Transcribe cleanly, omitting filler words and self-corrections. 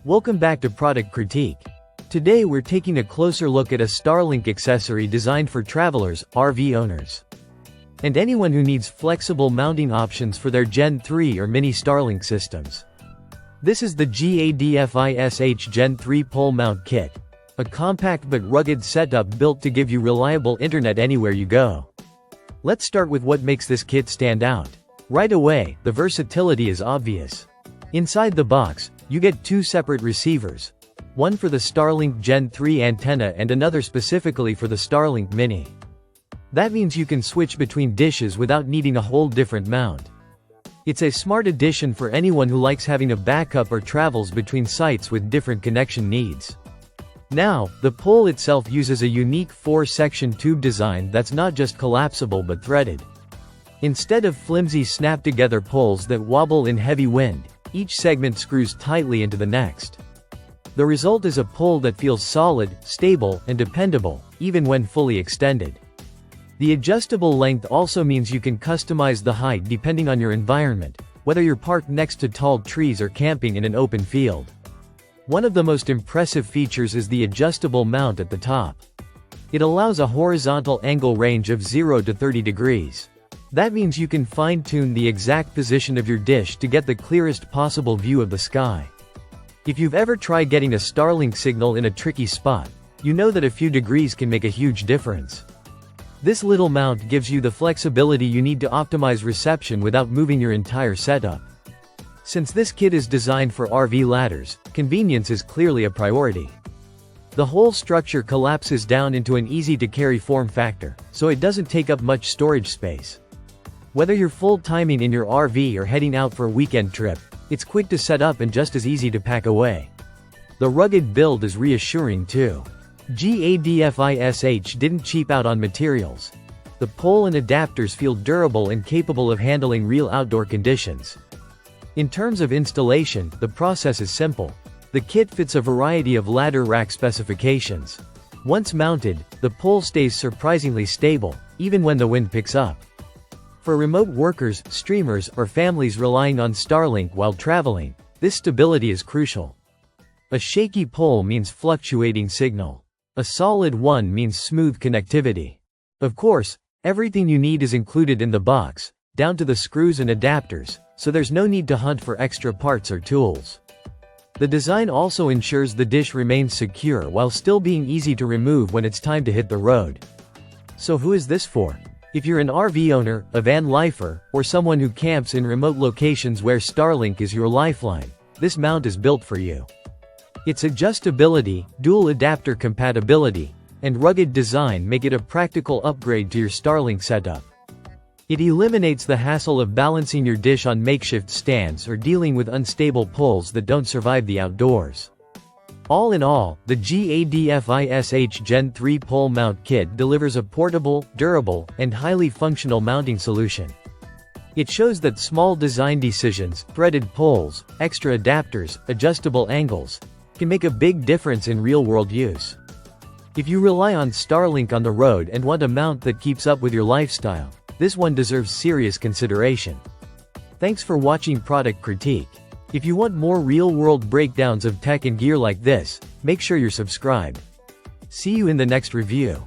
Welcome back to Product Critique. Today we're taking a closer look at a Starlink accessory designed for travelers, RV owners, and anyone who needs flexible mounting options for their Gen 3 or mini Starlink systems. This is the GADFISH Gen 3 Pole Mount Kit, a compact but rugged setup built to give you reliable internet anywhere you go. Let's start with what makes this kit stand out. Right away, the versatility is obvious. Inside the box, you get two separate receivers, one for the Starlink Gen 3 antenna and another specifically for the Starlink Mini. That means you can switch between dishes without needing a whole different mount. It's a smart addition for anyone who likes having a backup or travels between sites with different connection needs. Now, the pole itself uses a unique 4-section tube design that's not just collapsible but threaded. Instead of flimsy snap-together poles that wobble in heavy wind, each segment screws tightly into the next. The result is a pole that feels solid, stable, and dependable, even when fully extended. The adjustable length also means you can customize the height depending on your environment, whether you're parked next to tall trees or camping in an open field. One of the most impressive features is the adjustable mount at the top. It allows a horizontal angle range of 0 to 30 degrees. That means you can fine-tune the exact position of your dish to get the clearest possible view of the sky. If you've ever tried getting a Starlink signal in a tricky spot, you know that a few degrees can make a huge difference. This little mount gives you the flexibility you need to optimize reception without moving your entire setup. Since this kit is designed for RV ladders, convenience is clearly a priority. The whole structure collapses down into an easy-to-carry form factor, so it doesn't take up much storage space. Whether you're full-timing in your RV or heading out for a weekend trip, it's quick to set up and just as easy to pack away. The rugged build is reassuring too. GADFISH didn't cheap out on materials. The pole and adapters feel durable and capable of handling real outdoor conditions. In terms of installation, the process is simple. The kit fits a variety of ladder rack specifications. Once mounted, the pole stays surprisingly stable, even when the wind picks up. For remote workers, streamers, or families relying on Starlink while traveling, this stability is crucial. A shaky pole means fluctuating signal. A solid one means smooth connectivity. Of course, everything you need is included in the box, down to the screws and adapters, so there's no need to hunt for extra parts or tools. The design also ensures the dish remains secure while still being easy to remove when it's time to hit the road. So who is this for? If you're an RV owner, a van lifer, or someone who camps in remote locations where Starlink is your lifeline, this mount is built for you. Its adjustability, dual adapter compatibility, and rugged design make it a practical upgrade to your Starlink setup. It eliminates the hassle of balancing your dish on makeshift stands or dealing with unstable poles that don't survive the outdoors. All in all, the GADFISH Gen 3 Pole Mount Kit delivers a portable, durable, and highly functional mounting solution. It shows that small design decisions, threaded poles, extra adapters, adjustable angles, can make a big difference in real-world use. If you rely on Starlink on the road and want a mount that keeps up with your lifestyle, this one deserves serious consideration. Thanks for watching Product Critique. If you want more real-world breakdowns of tech and gear like this, make sure you're subscribed. See you in the next review.